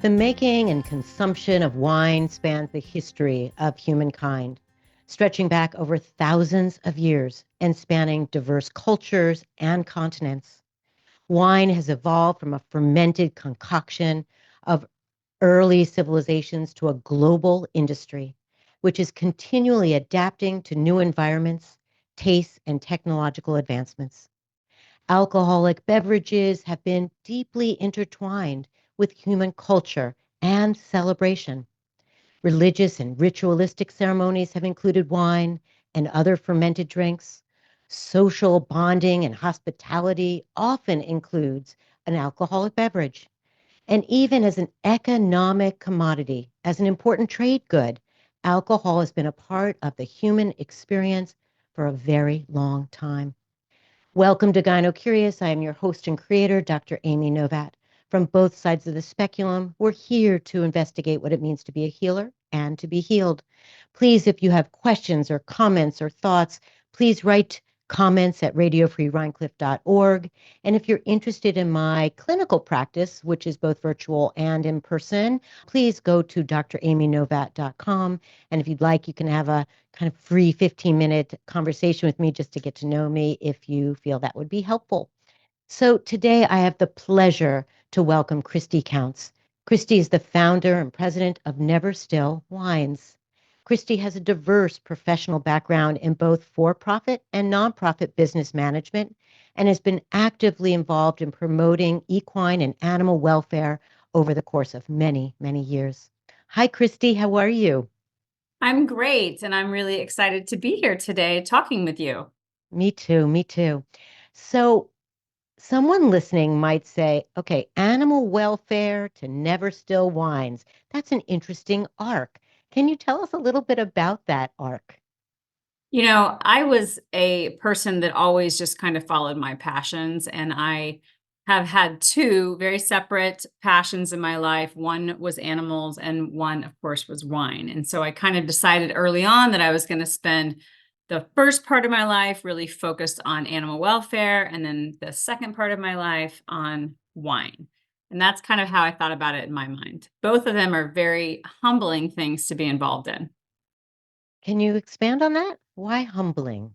The making and consumption of wine spans the history of humankind, stretching back over thousands of years and spanning diverse cultures and continents. Wine has evolved from a fermented concoction of early civilizations to a global industry, which is continually adapting to new environments, tastes, and technological advancements. Alcoholic beverages have been deeply intertwined with human culture and celebration. Religious and ritualistic ceremonies have included wine and other fermented drinks. Social bonding and hospitality often includes an alcoholic beverage. And even as an economic commodity, as an important trade good, alcohol has been a part of the human experience for a very long time. Welcome to GynoCurious. I am your host and creator, Dr. Amy Novatt. From both sides of the speculum, we're here to investigate what it means to be a healer and to be healed. Please, if you have questions or comments or thoughts, please write comments at radiofreerhinecliffe.org. And if you're interested in my clinical practice, which is both virtual and in person, please go to dramynovatt.com. And if you'd like, you can have a kind of free 15-minute conversation with me just to get to know me if you feel that would be helpful. So today I have the pleasure to welcome Christy Counts. Christy is the founder and president of Neverstill Wines. Christy has a diverse professional background in both for-profit and nonprofit business management and has been actively involved in promoting equine and animal welfare over the course of many, many years. Hi, Christy. How are you? I'm great, and I'm really excited to be here today talking with you. Me too. Me too. So someone listening might say, okay, animal welfare to Neverstill Wines. That's an interesting arc. Can you tell us a little bit about that arc? I was a person that always just kind of followed my passions, and I have had two very separate passions in my life. One was animals, and one, of course, was wine. And so I kind of decided early on that I was going to spend the first part of my life really focused on animal welfare, and then the second part of my life on wine. And that's kind of how I thought about it in my mind. Both of them are very humbling things to be involved in. Can you expand on that? Why humbling?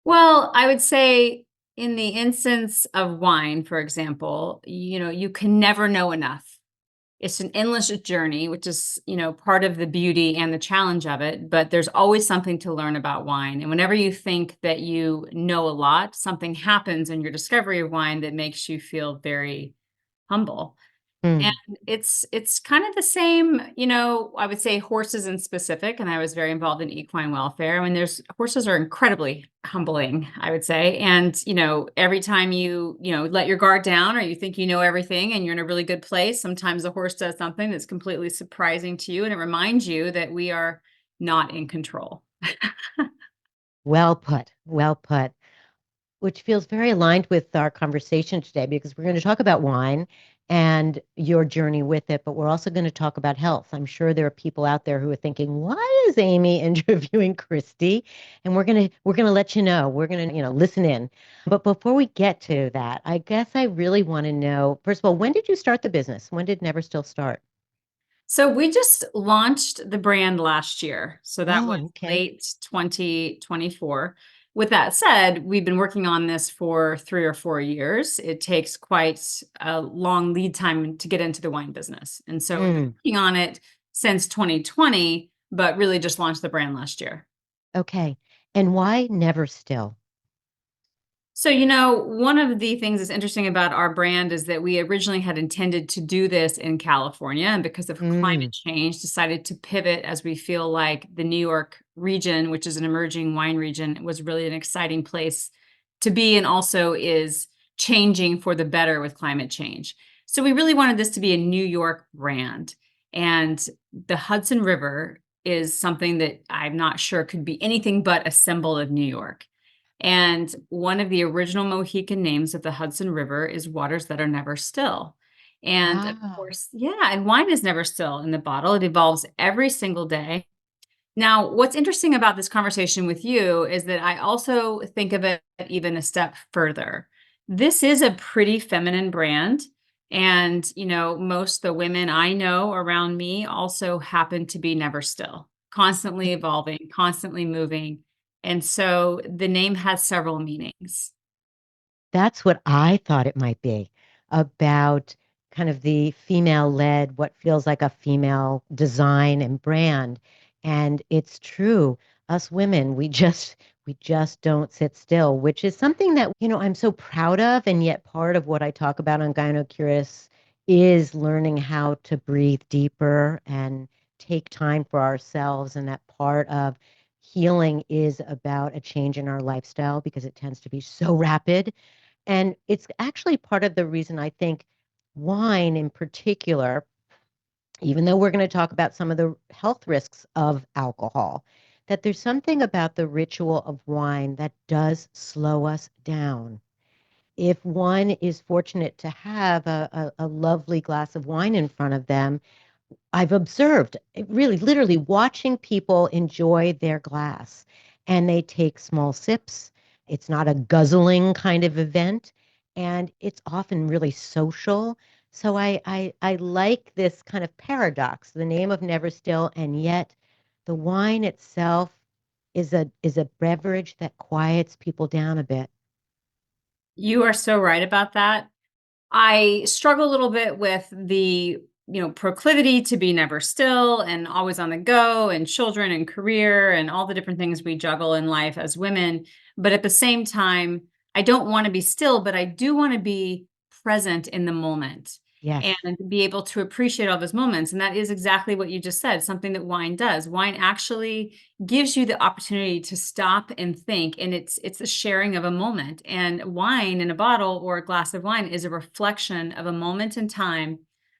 Well, I would say in the instance of wine, for example, you can never know enough. It's an endless journey, which is, part of the beauty and the challenge of it, but there's always something to learn about wine. And whenever you think that you know a lot, something happens in your discovery of wine that makes you feel very humble. And Hmm. it's kind of the same, I would say horses in specific, and I was very involved in equine welfare. I mean, there's horses are incredibly humbling, I would say. And, every time you let your guard down or you think you know everything and you're in a really good place, sometimes a horse does something that's completely surprising to you, and it reminds you that we are not in control. Well put. Well put. Which feels very aligned with our conversation today because we're going to talk about wine and your journey with it, but we're also going to talk about health. I'm sure there are people out there who are thinking, why is Amy interviewing Christy? And we're going to let you know. We're going to, listen in. But before we get to that, I guess I really want to know, first of all, when did you start the business? When did Never Still start? So we just launched the brand last year. So that was Oh, okay. late 2024. With that said, we've been working on this for 3 or 4 years. It takes quite a long lead time to get into the wine business. And so we've been Mm, working on it since 2020, but really just launched the brand last year. okay. And why Never Still? So, one of the things that's interesting about our brand is that we originally had intended to do this in California, and because of climate Mm, change, decided to pivot as we feel like the New York region, which is an emerging wine region, was really an exciting place to be and also is changing for the better with climate change. So, we really wanted this to be a New York brand. And the Hudson River is something that I'm not sure could be anything but a symbol of New York. And one of the original Mohican names of the Hudson River is waters that are never still. And of ah, course, yeah, and wine is never still in the bottle. It evolves every single day. Now, what's interesting about this conversation with you is that I also think of it even a step further. This is a pretty feminine brand. And, most the women I know around me also happen to be never still, constantly evolving, constantly moving. And so the name has several meanings. That's what I thought it might be about kind of the female led, what feels like a female design and brand. And it's true. Us women, we just don't sit still, which is something that, I'm so proud of. And yet part of what I talk about on GynoCurious is learning how to breathe deeper and take time for ourselves. And that part of healing is about a change in our lifestyle because it tends to be so rapid, and it's actually part of the reason I think wine in particular, even though we're going to talk about some of the health risks of alcohol, that there's something about the ritual of wine that does slow us down. If one is fortunate to have a lovely glass of wine in front of them, I've observed really literally watching people enjoy their glass and they take small sips. It's not a guzzling kind of event and it's often really social. So I like this kind of paradox, the name of Neverstill, and yet the wine itself is a beverage that quiets people down a bit. You are so right about that. I struggle a little bit with the, proclivity to be never still and always on the go and children and career and all the different things we juggle in life as women. But at the same time, I don't want to be still, but I do want to be present in the moment Yes. and be able to appreciate all those moments. And that is exactly what you just said, something that wine does. Wine actually gives you the opportunity to stop and think, and it's a sharing of a moment. And wine in a bottle or a glass of wine is a reflection of a moment in time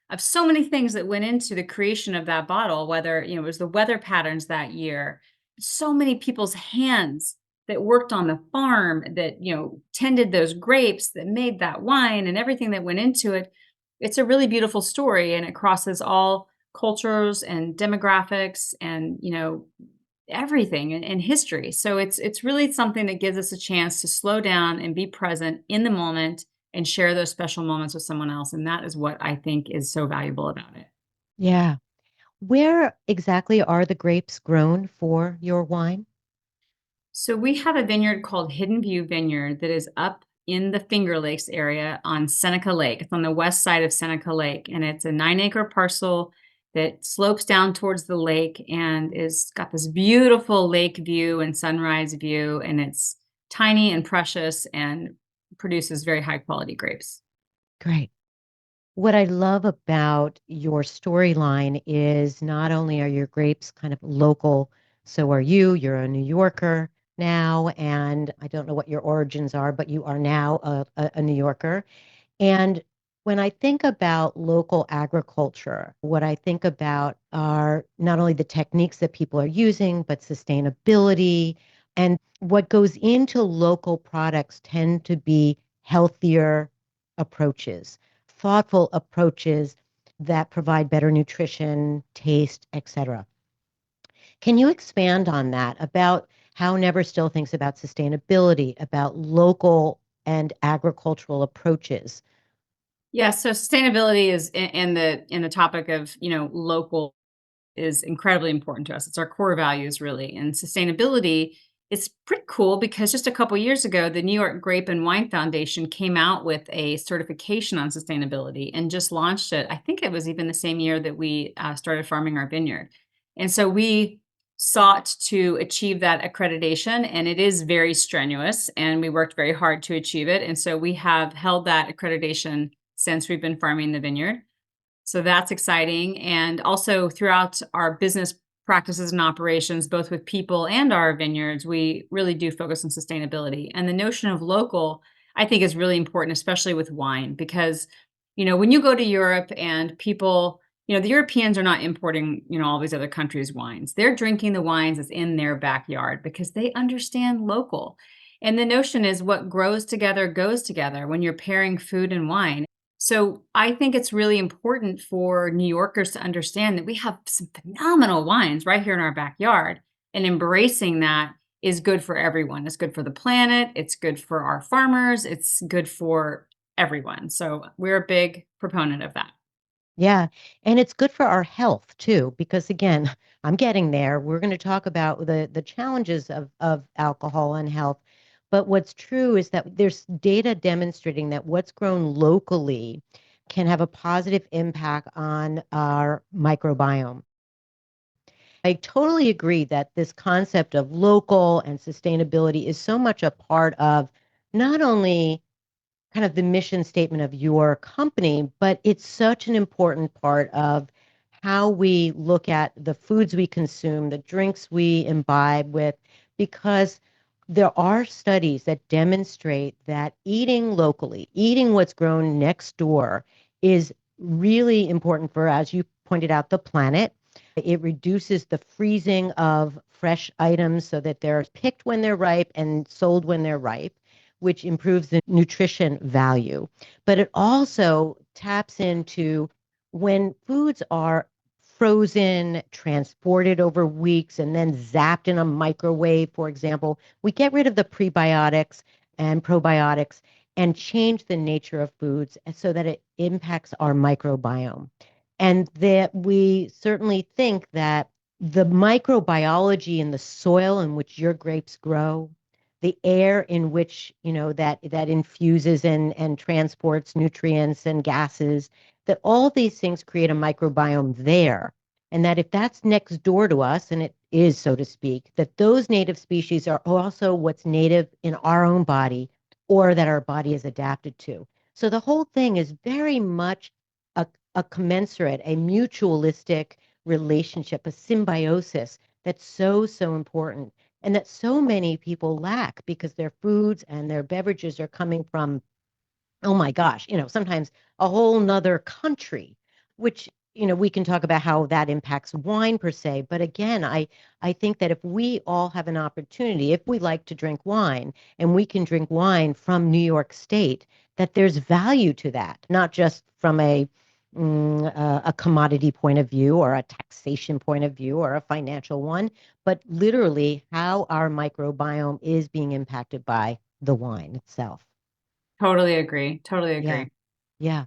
of so many things that went into the creation of that bottle, whether it was the weather patterns that year, so many people's hands that worked on the farm, that tended those grapes, that made that wine, and everything that went into it. It's a really beautiful story, and it crosses all cultures and demographics and, everything and history. So it's really something that gives us a chance to slow down and be present in the moment and share those special moments with someone else. And that is what I think is so valuable about it. Yeah. Where exactly are the grapes grown for your wine? So we have a vineyard called Hidden View Vineyard that is up in the Finger Lakes area on Seneca Lake. It's on the west side of Seneca Lake, and it's a 9-acre parcel that slopes down towards the lake and is got this beautiful lake view and sunrise view, and it's tiny and precious and produces very high quality grapes. Great. What I love about your storyline is not only are your grapes kind of local, so are you. You're a New Yorker now, and I don't know what your origins are, but you are now a New Yorker. And when I think about local agriculture, what I think about are not only the techniques that people are using, but sustainability. And what goes into local products tend to be healthier approaches, thoughtful approaches that provide better nutrition, taste, etc. Can you expand on that about how Never Still thinks about sustainability, about local and agricultural approaches? Yeah, so sustainability is in the topic of, local is incredibly important to us. It's our core values, really. And sustainability is pretty cool because just a couple years ago, the New York Grape and Wine Foundation came out with a certification on sustainability and just launched it. I think it was even the same year that we started farming our vineyard. And so we sought to achieve that accreditation, and it is very strenuous, and we worked very hard to achieve it. And so we have held that accreditation since we've been farming the vineyard. So that's exciting. And also throughout our business practices and operations, both with people and our vineyards, we really do focus on sustainability. And the notion of local, I think, is really important, especially with wine, because, when you go to Europe and people, the Europeans are not importing, all these other countries' wines. They're drinking the wines that's in their backyard because they understand local. And the notion is what grows together goes together when you're pairing food and wine. So I think it's really important for New Yorkers to understand that we have some phenomenal wines right here in our backyard, and embracing that is good for everyone. It's good for the planet, it's good for our farmers, it's good for everyone. So we're a big proponent of that. Yeah. And it's good for our health too, because again, I'm getting there. We're going to talk about the challenges of alcohol and health. But what's true is that there's data demonstrating that what's grown locally can have a positive impact on our microbiome. I totally agree that this concept of local and sustainability is so much a part of not only kind of the mission statement of your company, but it's such an important part of how we look at the foods we consume, the drinks we imbibe with, because there are studies that demonstrate that eating locally, eating what's grown next door, is really important for, as you pointed out, the planet. It reduces the freezing of fresh items so that they're picked when they're ripe and sold when they're ripe, which improves the nutrition value. But it also taps into when foods are frozen, transported over weeks, and then zapped in a microwave, for example, we get rid of the prebiotics and probiotics and change the nature of foods so that it impacts our microbiome. And that we certainly think that the microbiology in the soil in which your grapes grow, the air in which that infuses and transports nutrients and gases, that all these things create a microbiome there, and that if that's next door to us, and it is, so to speak, that those native species are also what's native in our own body or that our body is adapted to. So the whole thing is very much a, a commensurate, a mutualistic relationship, a symbiosis that's so important and that so many people lack because their foods and their beverages are coming from, oh my gosh, sometimes a whole nother country, which, we can talk about how that impacts wine per se. But again, I think that if we all have an opportunity, if we like to drink wine and we can drink wine from New York State, that there's value to that, not just from a commodity point of view or a taxation point of view or a financial one, but literally how our microbiome is being impacted by the wine itself. Totally agree. Totally Yeah. agree. Yeah.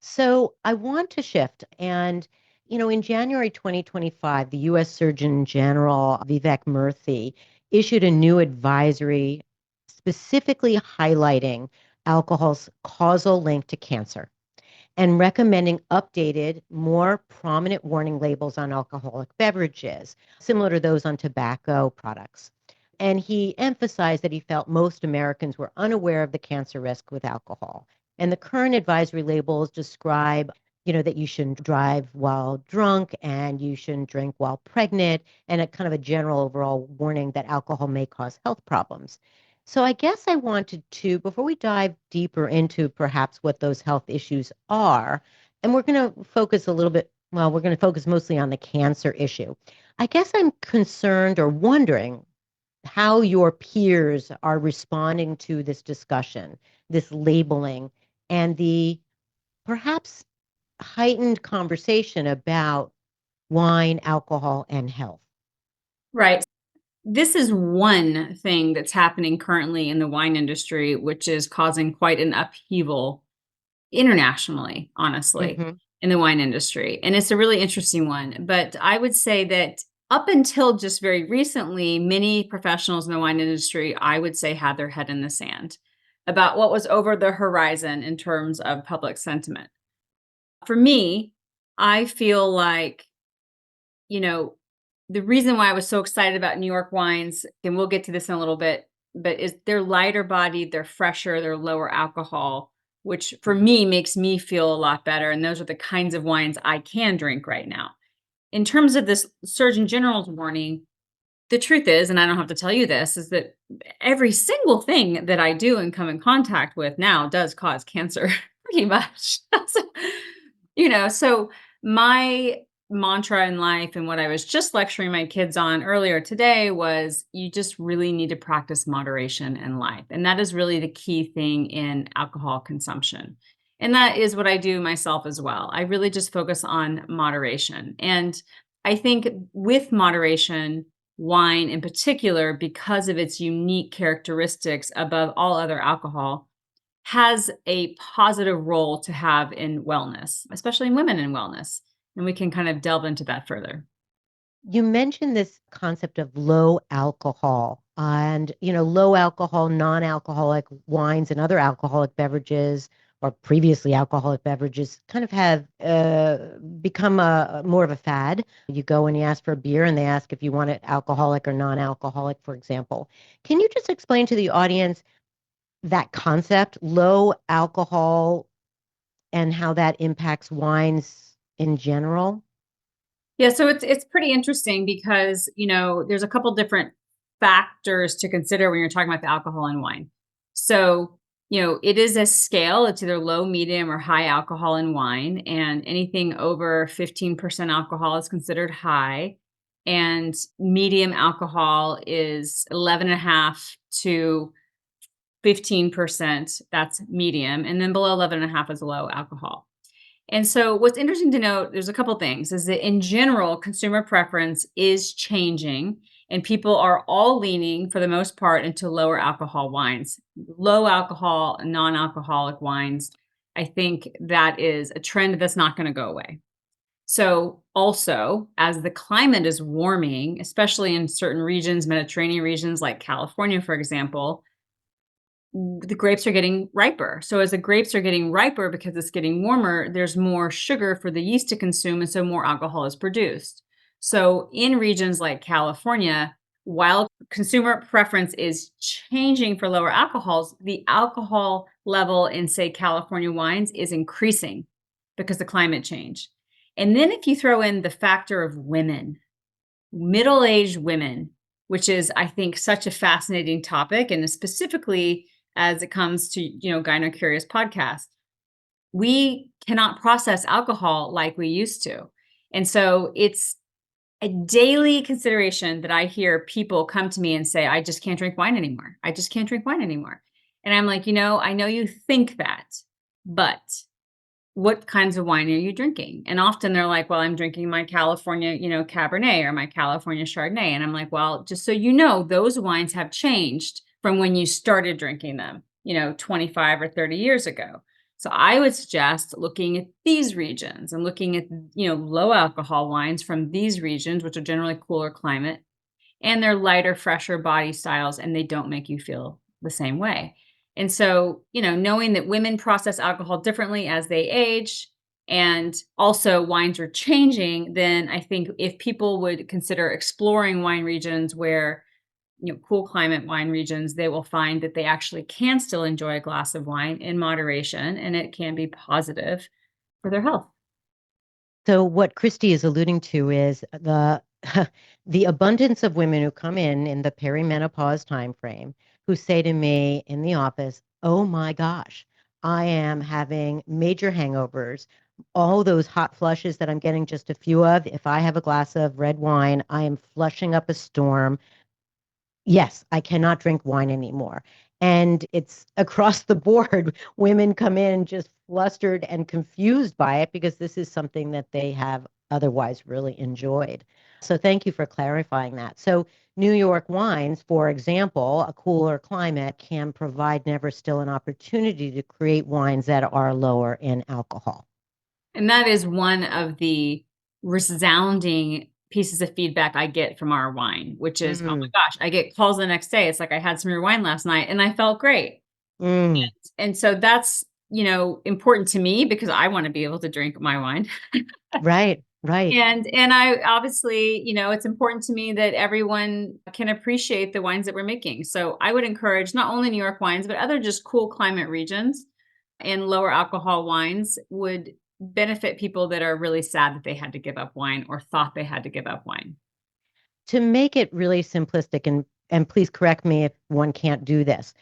So I want to shift. And, in January 2025, the U.S. Surgeon General Vivek Murthy issued a new advisory specifically highlighting alcohol's causal link to cancer and recommending updated, more prominent warning labels on alcoholic beverages, similar to those on tobacco products. And he emphasized that he felt most Americans were unaware of the cancer risk with alcohol. And the current advisory labels describe, that you shouldn't drive while drunk and you shouldn't drink while pregnant, and a kind of a general overall warning that alcohol may cause health problems. So I guess I wanted to, before we dive deeper into perhaps what those health issues are, and we're going to focus a little bit, well, we're going to focus mostly on the cancer issue. I guess I'm concerned or wondering how your peers are responding to this discussion, this labeling, and the perhaps heightened conversation about wine, alcohol, and health. Right. This is one thing that's happening currently in the wine industry, which is causing quite an upheaval internationally, honestly, Hmm. in the wine industry. And it's a really interesting one. But I would say that up until just very recently, many professionals in the wine industry, I would say, had their head in the sand about what was over the horizon in terms of public sentiment. For me, I feel like, you know, the reason why I was so excited about New York wines, and we'll get to this in a little bit, but is they're lighter bodied, they're fresher, they're lower alcohol, which for me makes me feel a lot better. And those are the kinds of wines I can drink right now. In terms of this Surgeon General's warning, the truth is, and I don't have to tell you this, is that every single thing that I do and come in contact with now does cause cancer, pretty much. So, so my mantra in life and what I was just lecturing my kids on earlier today was you just really need to practice moderation in life. And that is really the key thing in alcohol consumption. And that is what I do myself as well. I really just focus on moderation. And I think with moderation, wine in particular, because of its unique characteristics above all other alcohol, has a positive role to have in wellness, especially in women in wellness. And we can kind of delve into that further. You mentioned this concept of low alcohol and, low alcohol, non-alcoholic wines and other alcoholic beverages or previously alcoholic beverages kind of have become more of a fad. You go and you ask for a beer and they ask if you want it alcoholic or non-alcoholic, for example. Can you just explain to the audience that concept, low alcohol, and how that impacts wines in general? Yeah, so it's pretty interesting because, there's a couple different factors to consider when you're talking about the alcohol in wine. So, it is a scale. It's either low, medium, or high alcohol in wine, and anything over 15% alcohol is considered high, and medium alcohol is 11.5 to 15%. That's medium, and then below 11.5 is low alcohol. And so what's interesting to note, there's a couple things, is that in general, consumer preference is changing and people are all leaning for the most part into lower alcohol wines, low alcohol, non-alcoholic wines. I think that is a trend that's not going to go away. So also, as the climate is warming, especially in certain regions, Mediterranean regions like California, for example, the grapes are getting riper. So as the grapes are getting riper because it's getting warmer, there's more sugar for the yeast to consume, and so more alcohol is produced. So in regions like California, while consumer preference is changing for lower alcohols, the alcohol level in, say, California wines is increasing because of climate change. And then if you throw in the factor of women, middle-aged women, which is, I think, such a fascinating topic, and specifically as it comes to, GynoCurious podcast, we cannot process alcohol like we used to. And so it's a daily consideration that I hear people come to me and say, I just can't drink wine anymore. I just can't drink wine anymore. And I'm like, I know you think that, but what kinds of wine are you drinking? And often they're like, well, I'm drinking my California, Cabernet or my California Chardonnay. And I'm like, well, just so you know, those wines have changed from when you started drinking them, 25 or 30 years ago. So I would suggest looking at these regions and looking at, low alcohol wines from these regions, which are generally cooler climate, and they're lighter, fresher body styles, and they don't make you feel the same way. And so, knowing that women process alcohol differently as they age, and also wines are changing, then I think if people would consider exploring wine regions where, cool climate wine regions, they will find that they actually can still enjoy a glass of wine in moderation, and it can be positive for their health. So what Christy is alluding to is the the abundance of women who come in the perimenopause timeframe who say to me in the office, "Oh my gosh, I am having major hangovers. All those hot flushes that I'm getting just a few of. If I have a glass of red wine, I am flushing up a storm. Yes, I cannot drink wine anymore." And it's across the board. Women come in just flustered and confused by it because this is something that they have otherwise really enjoyed. So thank you for clarifying that. So New York wines, for example, a cooler climate can provide Neverstill an opportunity to create wines that are lower in alcohol. And that is one of the resounding pieces of feedback I get from our wine, which is, oh my Mm, gosh, I get calls the next day. It's like, I had some of your wine last night and I felt great. mm, And so that's, important to me because I want to be able to drink my wine. right, right. And I obviously, it's important to me that everyone can appreciate the wines that we're making. So I would encourage not only New York wines, but other just cool climate regions and lower alcohol wines would benefit people that are really sad that they had to give up wine or thought they had to give up wine. To make it really simplistic, and please correct me if one can't do this.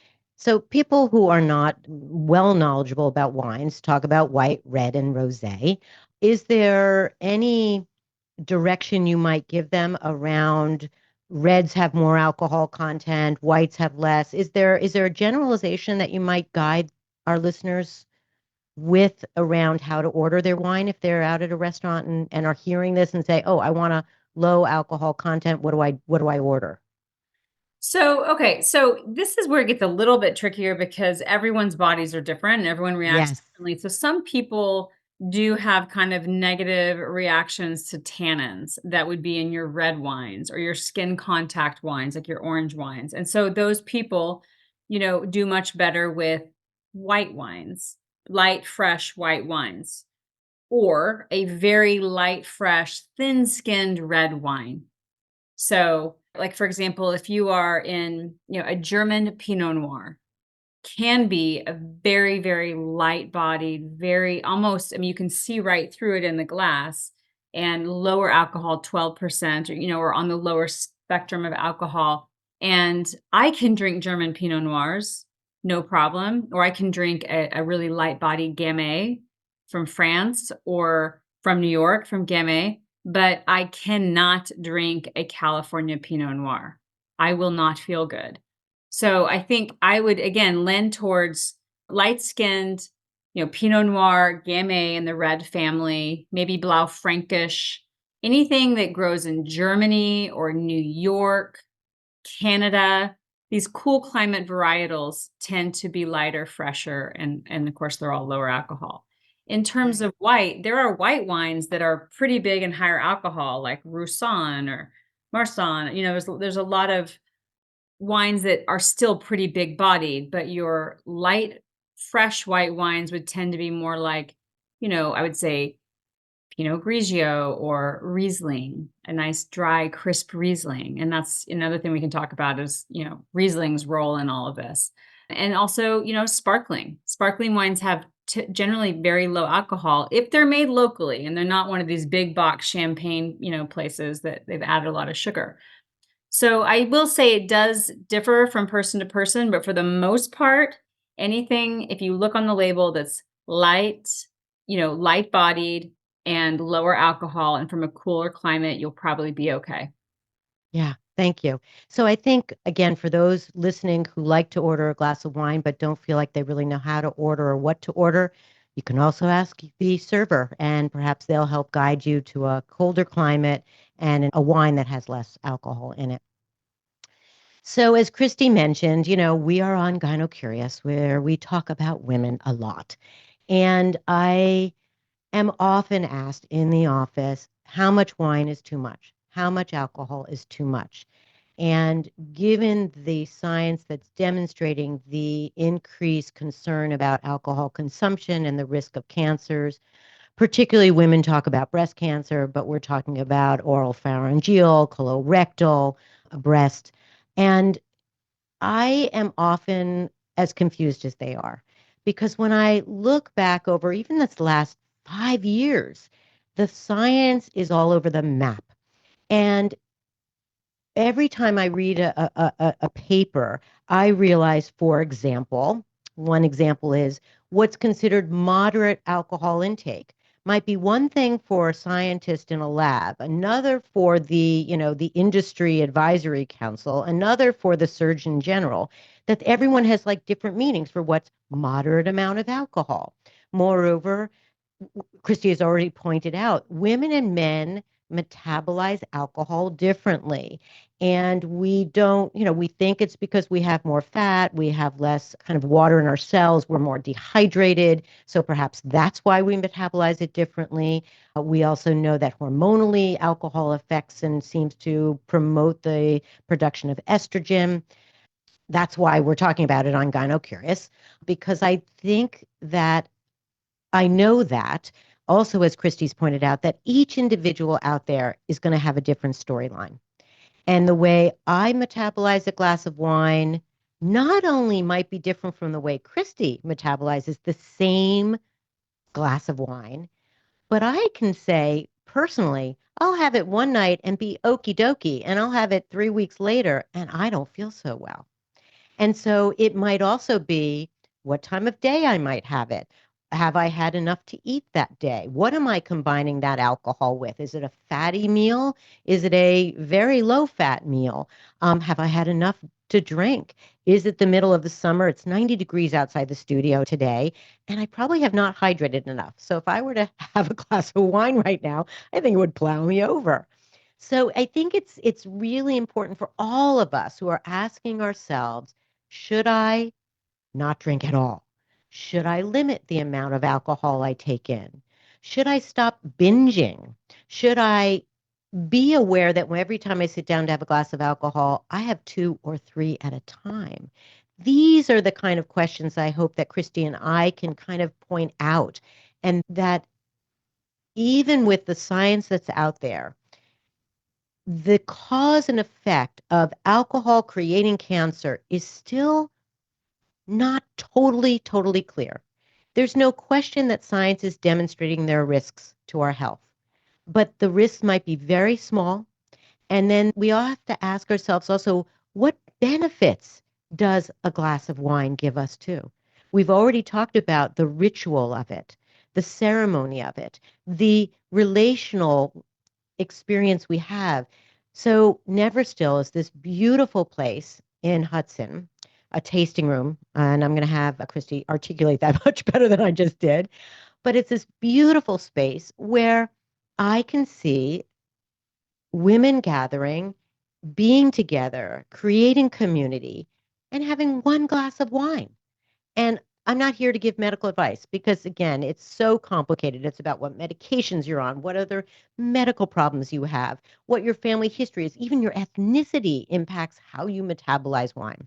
So people who are not well knowledgeable about wines talk about white, red, and rosé. Is there any direction you might give them around reds have more alcohol content, whites have less? Is there a generalization that you might guide our listeners with around how to order their wine if they're out at a restaurant and are hearing this and say, "Oh, I want a low alcohol content. What do I order?" Okay, so this is where it gets a little bit trickier because everyone's bodies are different and everyone reacts Yes. differently. So some people do have kind of negative reactions to tannins that would be in your red wines or your skin contact wines, like your orange wines. And so those people, do much better with white wines, light, fresh white wines, or a very light, fresh, thin-skinned red wine. So, like for example, if you are in, a German Pinot Noir, can be a very, very light bodied, very almost, I mean, you can see right through it in the glass, and lower alcohol, 12%, or, or on the lower spectrum of alcohol. And I can drink German Pinot Noirs, no problem. Or I can drink a really light bodied Gamay from France or from New York from Gamay, but I cannot drink a California Pinot Noir. I will not feel good. So I think I would again lend towards light-skinned, Pinot Noir, Gamay in the red family, maybe Blaufränkisch, anything that grows in Germany or New York, Canada. These cool climate varietals tend to be lighter, fresher, and of course they're all lower alcohol. In terms Right. of white, there are white wines that are pretty big and higher alcohol, like Roussanne or Marsanne. There's a lot of wines that are still pretty big bodied, but your light, fresh white wines would tend to be more like, I would say Pinot Grigio or Riesling, a nice dry, crisp Riesling. And that's another thing we can talk about is, Riesling's role in all of this. And also, sparkling. Sparkling wines have generally very low alcohol if they're made locally and they're not one of these big box champagne, places that they've added a lot of sugar. So I will say it does differ from person to person, but for the most part, anything, if you look on the label that's light, light bodied and lower alcohol and from a cooler climate, you'll probably be okay. Yeah, thank you. So I think, again, for those listening who like to order a glass of wine but don't feel like they really know how to order or what to order, you can also ask the server, and perhaps they'll help guide you to a colder climate and a wine that has less alcohol in it. So, as Christy mentioned, we are on GynoCurious where we talk about women a lot. And I am often asked in the office, how much wine is too much? How much alcohol is too much? And given the science that's demonstrating the increased concern about alcohol consumption and the risk of cancers, particularly women talk about breast cancer, but we're talking about oral pharyngeal, colorectal, breast. And I am often as confused as they are because when I look back over even this last 5 years, the science is all over the map. And every time I read a paper, I realize, for example, one example is what's considered moderate alcohol intake might be one thing for a scientist in a lab, another for the industry advisory council, another for the surgeon general, that everyone has like different meanings for what's moderate amount of alcohol. Moreover, Christy has already pointed out, women and men metabolize alcohol differently. And we don't, we think it's because we have more fat, we have less kind of water in our cells, we're more dehydrated. So perhaps that's why we metabolize it differently. We also know that hormonally alcohol affects and seems to promote the production of estrogen. That's why we're talking about it on GynoCurious, because I think that I know that also, as Christy's pointed out, that each individual out there is going to have a different storyline. And the way I metabolize a glass of wine not only might be different from the way Christy metabolizes the same glass of wine, but I can say personally, I'll have it one night and be okie dokie, and I'll have it 3 weeks later and I don't feel so well. And so it might also be what time of day I might have it. Have I had enough to eat that day? What am I combining that alcohol with? Is it a fatty meal? Is it a very low fat meal? Have I had enough to drink? Is it the middle of the summer? It's 90 degrees outside the studio today, and I probably have not hydrated enough. So if I were to have a glass of wine right now, I think it would plow me over. So I think it's really important for all of us who are asking ourselves, should I not drink at all? Should I limit the amount of alcohol I take in? Should I stop binging? Should I be aware that every time I sit down to have a glass of alcohol, I have two or three at a time? These are the kind of questions I hope that Christy and I can kind of point out, and that even with the science that's out there, the cause and effect of alcohol creating cancer is still not totally clear. There's no question that science is demonstrating there are risks to our health, but the risks might be very small. And then we all have to ask ourselves also, what benefits does a glass of wine give us too? We've already talked about the ritual of it, the ceremony of it, the relational experience we have. So Neverstill is this beautiful place in Hudson, a tasting room, and I'm going to have Christy articulate that much better than I just did. But it's this beautiful space where I can see women gathering, being together, creating community, and having one glass of wine. And I'm not here to give medical advice because, again, it's so complicated. It's about what medications you're on, what other medical problems you have, what your family history is, even your ethnicity impacts how you metabolize wine.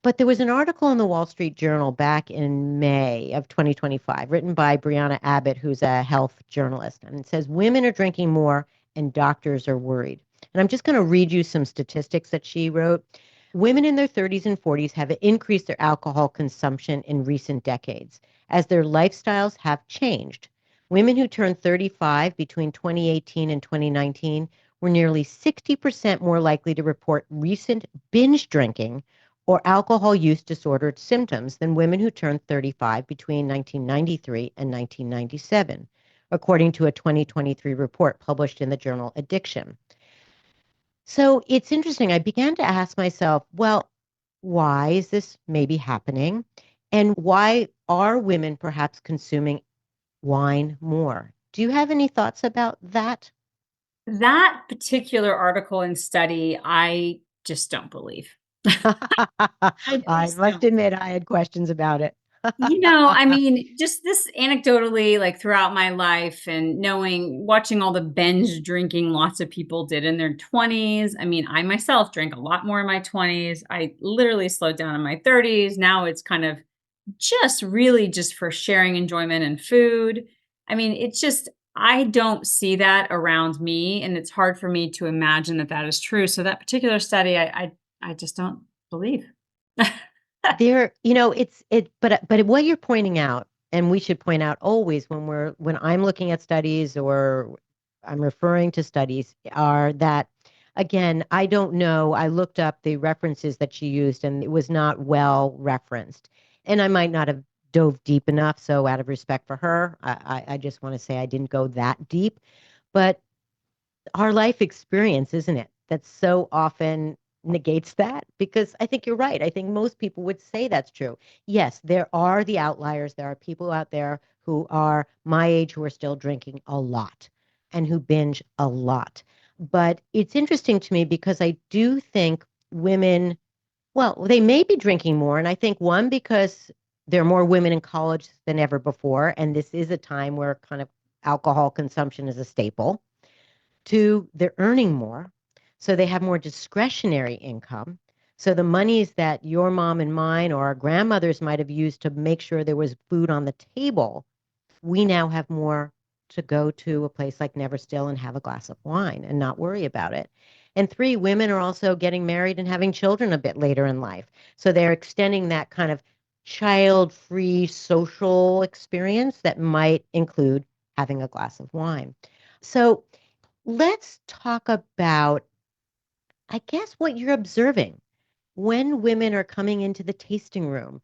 But there was an article in the Wall Street Journal back in May of 2025, written by Brianna Abbott, who's a health journalist. And it says women are drinking more and doctors are worried. And I'm just going to read you some statistics that she wrote. Women in their 30s and 40s have increased their alcohol consumption in recent decades as their lifestyles have changed. Women who turned 35 between 2018 and 2019 were nearly 60% more likely to report recent binge drinking or alcohol use disordered symptoms than women who turned 35 between 1993 and 1997, according to a 2023 report published in the journal Addiction. So it's interesting. I began to ask myself, well, why is this maybe happening? And why are women perhaps consuming wine more? Do you have any thoughts about that? That particular article and study, I just don't believe. I I just must don't. admit, I had questions about it. I mean, just this anecdotally, like throughout my life and watching all the binge drinking lots of people did in their 20s. I mean, I myself drank a lot more in my 20s. I literally slowed down in my 30s. Now it's kind of just really just for sharing enjoyment and food. I mean, it's just, I don't see that around me, and it's hard for me to imagine that that is true. So that particular study, I just don't believe. There, but what you're pointing out, and we should point out always when I'm looking at studies or I'm referring to studies, are that again, I don't know. I looked up the references that she used, and it was not well referenced, and I might not have dove deep enough. So, out of respect for her, I just want to say I didn't go that deep, but our life experience, isn't it? That so often negates that because I think you're right. I think most people would say that's true. Yes, there are the outliers. There are people out there who are my age who are still drinking a lot and who binge a lot. But it's interesting to me because I do think women, well, they may be drinking more. And I think one, because there are more women in college than ever before. And this is a time where kind of alcohol consumption is a staple. Two, they're earning more, so they have more discretionary income. So the monies that your mom and mine or our grandmothers might have used to make sure there was food on the table, we now have more to go to a place like Neverstill and have a glass of wine and not worry about it. And three, women are also getting married and having children a bit later in life. So they're extending that kind of child-free social experience that might include having a glass of wine. So let's talk about, I guess, what you're observing when women are coming into the tasting room.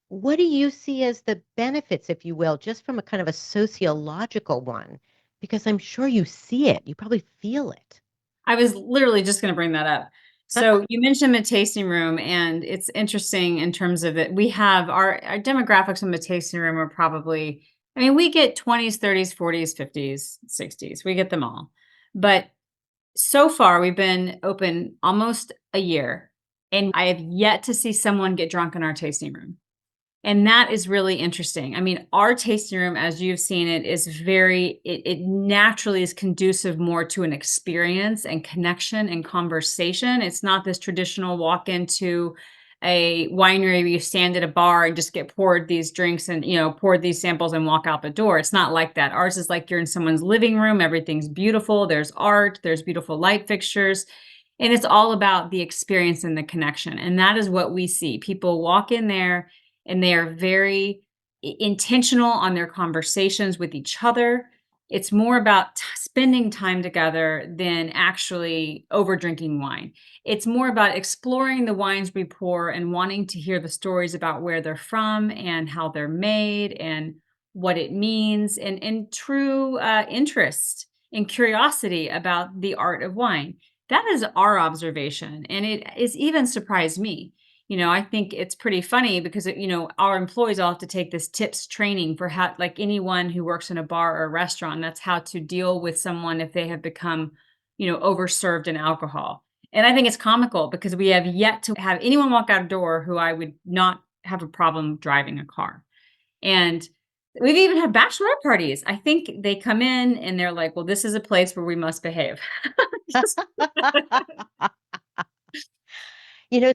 What do you see as the benefits, if you will, just from a kind of a sociological one? Because I'm sure you see it, you probably feel it. I was literally just going to bring that up. So you mentioned the tasting room, and it's interesting in terms of it. We have our demographics in the tasting room are probably, I mean, we get 20s, 30s, 40s, 50s, 60s. We get them all. But So far, we've been open almost a year, and I have yet to see someone get drunk in our tasting room. And that is really interesting. I mean, our tasting room, as you've seen it, is it naturally is conducive more to an experience and connection and conversation. It's not this traditional walk into a winery where you stand at a bar and just get poured these drinks and, poured these samples and walk out the door. It's not like that. Ours is like you're in someone's living room. Everything's beautiful. There's art, there's beautiful light fixtures. And it's all about the experience and the connection. And that is what we see. People walk in there and they are very intentional on their conversations with each other. It's more about spending time together than actually over drinking wine. It's more about exploring the wines we pour and wanting to hear the stories about where they're from and how they're made and what it means, and true interest and curiosity about the art of wine. That is our observation. And it has even surprised me. I think it's pretty funny because, our employees all have to take this tips training for how, like anyone who works in a bar or a restaurant, that's how to deal with someone if they have become, overserved in alcohol. And I think it's comical because we have yet to have anyone walk out a door who I would not have a problem driving a car. And we've even had bachelorette parties. I think they come in and they're like, well, this is a place where we must behave.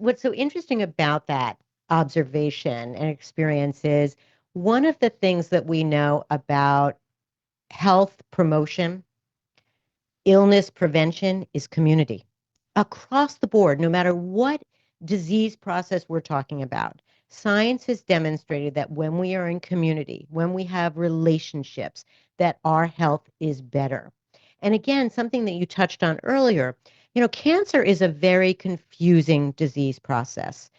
What's so interesting about that observation and experience is one of the things that we know about health promotion, illness prevention is community across the board, no matter what disease process we're talking about. Science has demonstrated that when we are in community, when we have relationships, that our health is better. And again, something that you touched on earlier, cancer is a very confusing disease process.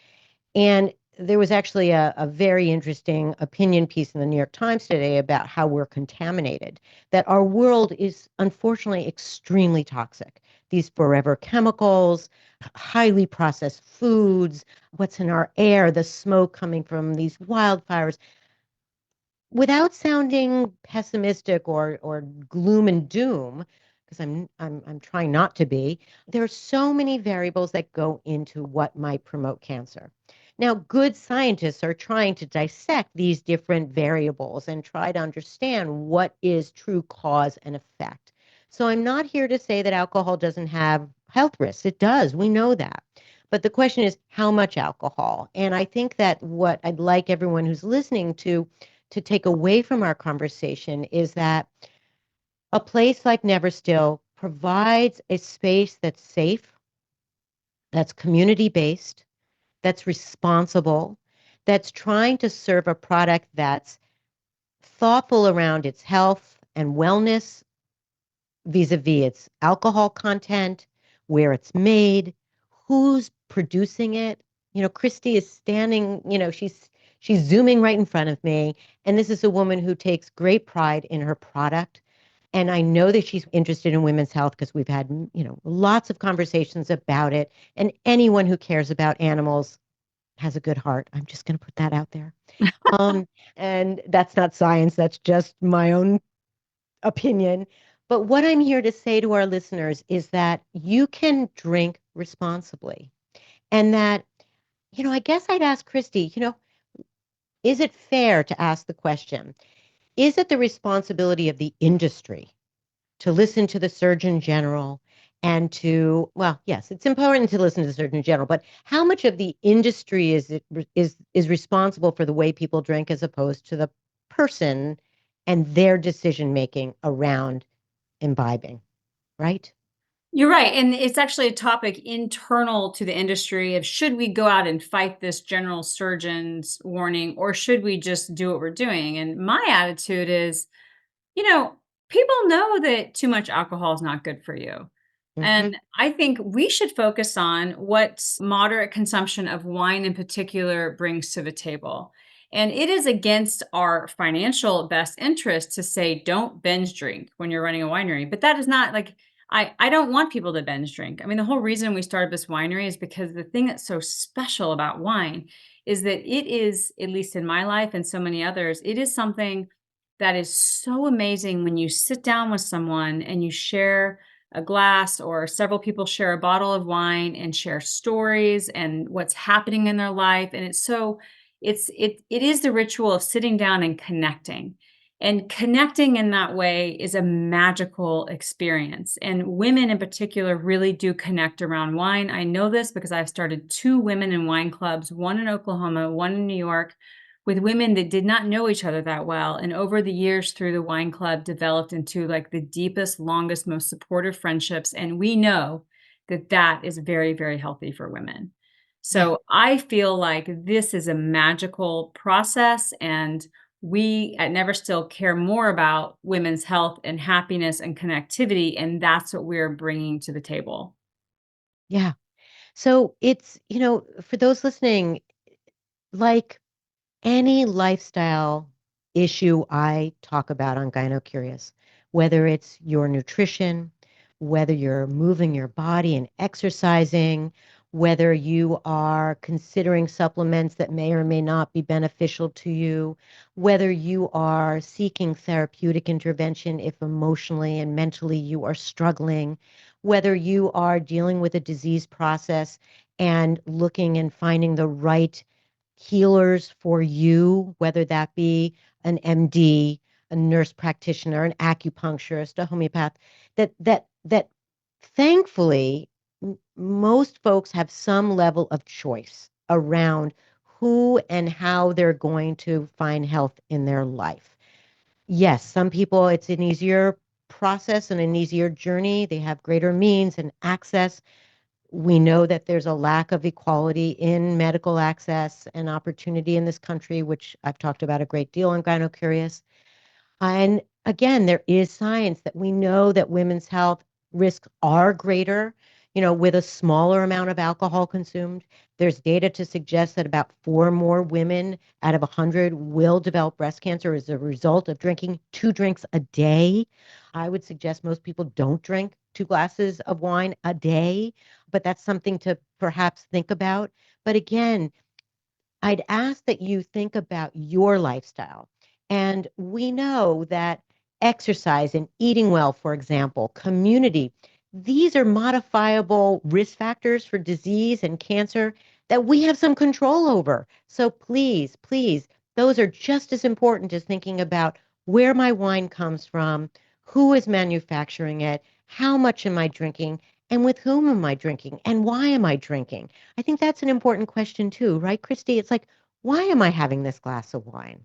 And there was actually a very interesting opinion piece in the New York Times today about how we're contaminated, that our world is unfortunately extremely toxic. These forever chemicals, highly processed foods, what's in our air, the smoke coming from these wildfires. Without sounding pessimistic or gloom and doom, because I'm trying not to be, there are so many variables that go into what might promote cancer. Now, good scientists are trying to dissect these different variables and try to understand what is true cause and effect. So I'm not here to say that alcohol doesn't have health risks. It does. We know that. But the question is how much alcohol? And I think that what I'd like everyone who's listening to take away from our conversation is that a place like Neverstill provides a space that's safe, that's community based, that's responsible, that's trying to serve a product that's thoughtful around its health and wellness vis-a-vis its alcohol content, where it's made, who's producing it. Christy is standing, she's zooming right in front of me, and this is a woman who takes great pride in her product. And I know that she's interested in women's health because we've had, lots of conversations about it. And anyone who cares about animals has a good heart. I'm just going to put that out there. Um, and that's not science. That's just my own opinion. But what I'm here to say to our listeners is that you can drink responsibly. And that, I guess I'd ask Christy, is it fair to ask the question, is it the responsibility of the industry to listen to the Surgeon General and to, well, yes, it's important to listen to the Surgeon General, but how much of the industry is responsible for the way people drink as opposed to the person and their decision making around imbibing, right? You're right. And it's actually a topic internal to the industry of should we go out and fight this general surgeon's warning or should we just do what we're doing? And my attitude is, you know, people know that too much alcohol is not good for you. Hmm. And I think we should focus on what moderate consumption of wine in particular brings to the table. And it is against our financial best interest to say don't binge drink when you're running a winery. But that is not like I don't want people to binge drink. I mean, the whole reason we started this winery is because the thing that's so special about wine is that it is, at least in my life and so many others, it is something that is so amazing when you sit down with someone and you share a glass, or several people share a bottle of wine and share stories and what's happening in their life. And it is the ritual of sitting down and connecting. And connecting in that way is a magical experience. And women in particular really do connect around wine. I know this because I've started 2 women in wine clubs, one in Oklahoma, one in New York, with women that did not know each other that well. And over the years through the wine club developed into like the deepest, longest, most supportive friendships. And we know that that is very, very healthy for women. Yeah. So I feel like this is a magical process, and we at Neverstill care more about women's health and happiness and connectivity, and that's what we're bringing to the table. Yeah. So it's, for those listening, like any lifestyle issue I talk about on GynoCurious, whether it's your nutrition, whether you're moving your body and exercising, whether you are considering supplements that may or may not be beneficial to you, whether you are seeking therapeutic intervention if emotionally and mentally you are struggling, whether you are dealing with a disease process and looking and finding the right healers for you, whether that be an MD, a nurse practitioner, an acupuncturist, a homeopath, that thankfully most folks have some level of choice around who and how they're going to find health in their life. Yes, some people it's an easier process and an easier journey. They have greater means and access. We know that there's a lack of equality in medical access and opportunity in this country, which I've talked about a great deal on GynoCurious. And again, there is science that we know that women's health risks are greater, with a smaller amount of alcohol consumed. There's data to suggest that about 4 more women out of 100 will develop breast cancer as a result of drinking 2 drinks a day. I would suggest most people don't drink 2 glasses of wine a day, but that's something to perhaps think about. But again, I'd ask that you think about your lifestyle. And we know that exercise and eating well, for example, community, these are modifiable risk factors for disease and cancer that we have some control over. So please, please, those are just as important as thinking about where my wine comes from, who is manufacturing it, how much am I drinking, and with whom am I drinking, and why am I drinking? I think that's an important question too, right, Christy? It's like, why am I having this glass of wine?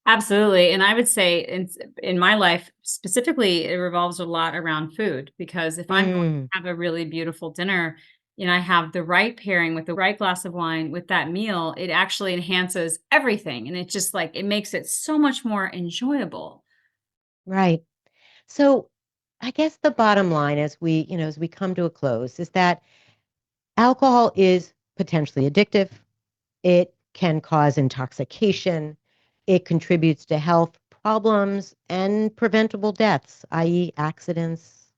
Absolutely. And I would say in my life specifically, it revolves a lot around food, because if I'm going Mm, to have a really beautiful dinner and I have the right pairing with the right glass of wine with that meal, it actually enhances everything. And it just like, it makes it so much more enjoyable. right. So I guess the bottom line as we come to a close is that alcohol is potentially addictive. It can cause intoxication. It contributes to health problems and preventable deaths, i.e., accidents,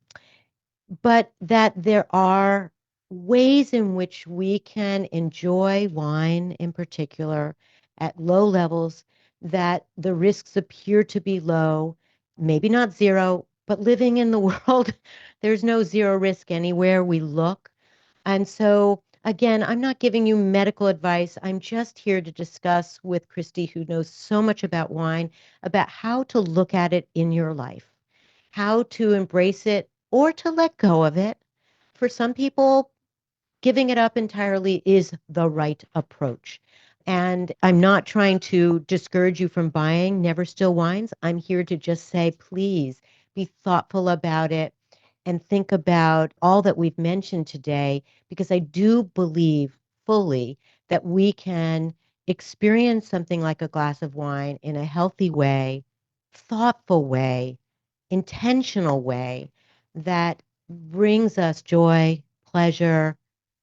but that there are ways in which we can enjoy wine in particular at low levels, that the risks appear to be low, maybe not zero, but living in the world, there's no zero risk anywhere we look. And so, again, I'm not giving you medical advice. I'm just here to discuss with Christy, who knows so much about wine, about how to look at it in your life, how to embrace it or to let go of it. For some people, giving it up entirely is the right approach. And I'm not trying to discourage you from buying Neverstill wines. I'm here to just say, please be thoughtful about it and think about all that we've mentioned today, because I do believe fully that we can experience something like a glass of wine in a healthy way, thoughtful way, intentional way that brings us joy, pleasure,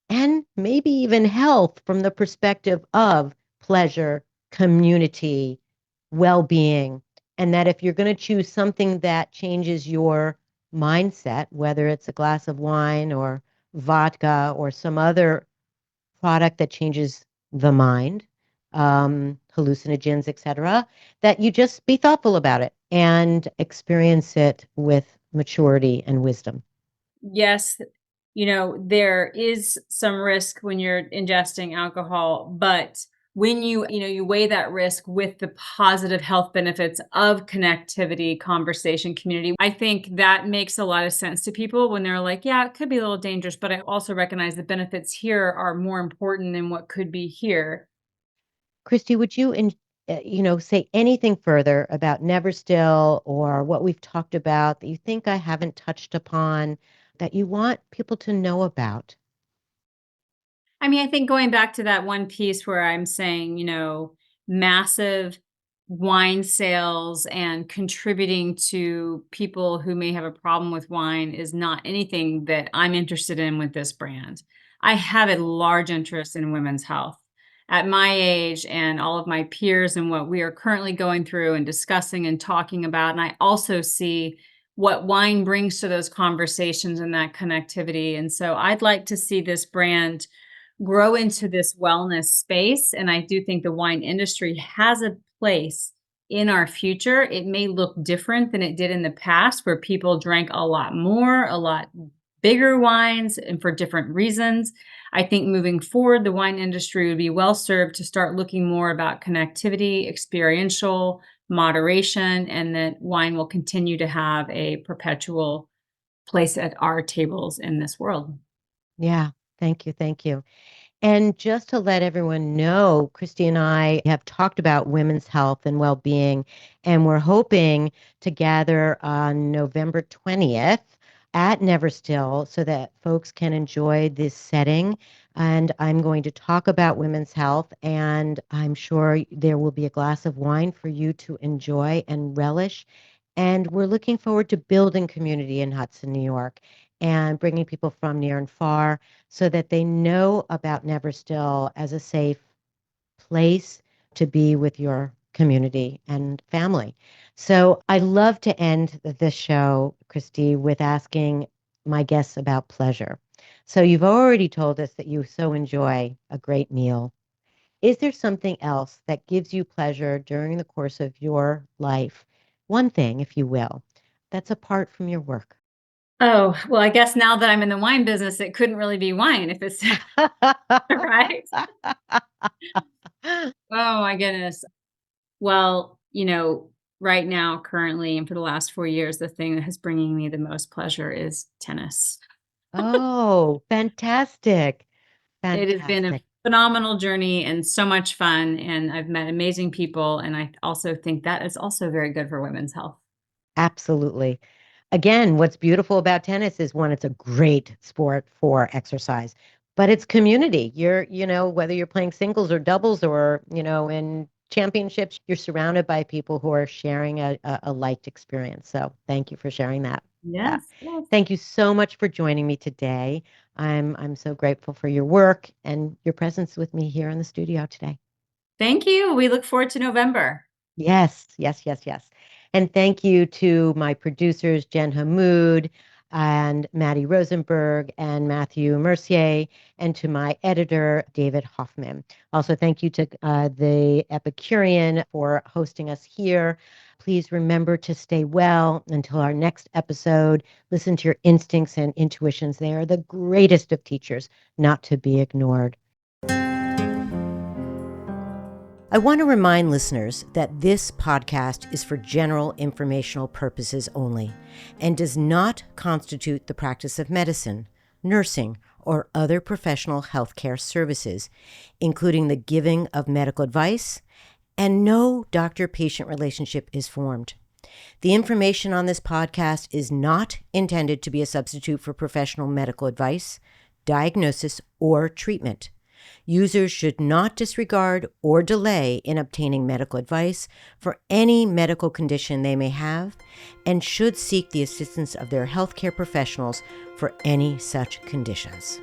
and maybe even health from the perspective of pleasure, community, well being. And that if you're going to choose something that changes your mindset, whether it's a glass of wine or vodka or some other product that changes the mind, hallucinogens, etc., that you just be thoughtful about it and experience it with maturity and wisdom. yes, there is some risk when you're ingesting alcohol, but when you weigh that risk with the positive health benefits of connectivity, conversation, community, I think that makes a lot of sense to people when they're like, yeah, it could be a little dangerous, but I also recognize the benefits here are more important than what could be here. Christy, would you, say anything further about Neverstill or what we've talked about that you think I haven't touched upon that you want people to know about? I mean, I think going back to that one piece where I'm saying, massive wine sales and contributing to people who may have a problem with wine is not anything that I'm interested in with this brand. I have a large interest in women's health. At my age and all of my peers and what we are currently going through and discussing and talking about. And I also see what wine brings to those conversations and that connectivity. And so I'd like to see this brand grow into this wellness space. And I do think the wine industry has a place in our future. It may look different than it did in the past, where people drank a lot more, a lot bigger wines, and for different reasons. I think moving forward, the wine industry would be well served to start looking more about connectivity, experiential, moderation, and that wine will continue to have a perpetual place at our tables in this world. Yeah, thank you. Thank you. And just to let everyone know, Christy and I have talked about women's health and well being, and we're hoping to gather on November 20th at Neverstill so that folks can enjoy this setting. And I'm going to talk about women's health, and I'm sure there will be a glass of wine for you to enjoy and relish. And we're looking forward to building community in Hudson, New York, and bringing people from near and far so that they know about Neverstill as a safe place to be with your community and family. So I love to end this show, Christy, with asking my guests about pleasure. So you've already told us that you so enjoy a great meal. Is there something else that gives you pleasure during the course of your life? One thing, if you will, that's apart from your work. Oh, well, I guess now that I'm in the wine business, it couldn't really be wine if it's right? Oh my goodness. Well, right now, currently, and for the last 4 years, the thing that is bringing me the most pleasure is tennis. Oh, fantastic. It has been a Fantastic. phenomenal journey and so much fun, and I've met amazing people, and I also think that is also very good for women's health. Absolutely. Again, what's beautiful about tennis is one, it's a great sport for exercise, but it's community. Whether you're playing singles or doubles or, in championships, you're surrounded by people who are sharing a liked experience. So thank you for sharing that. Yeah. Yes, yes. Thank you so much for joining me today. I'm so grateful for your work and your presence with me here in the studio today. Thank you. We look forward to November. Yes, yes, yes, yes. And thank you to my producers, Jen Hammoud and Maddie Rosenberg and Matthew Mercier, and to my editor, David Hoffman. Also, thank you to the Epicurean for hosting us here. Please remember to stay well until our next episode. Listen to your instincts and intuitions. They are the greatest of teachers, not to be ignored. I want to remind listeners that this podcast is for general informational purposes only and does not constitute the practice of medicine, nursing, or other professional healthcare services, including the giving of medical advice, and no doctor-patient relationship is formed. The information on this podcast is not intended to be a substitute for professional medical advice, diagnosis, or treatment. Users should not disregard or delay in obtaining medical advice for any medical condition they may have and should seek the assistance of their healthcare professionals for any such conditions.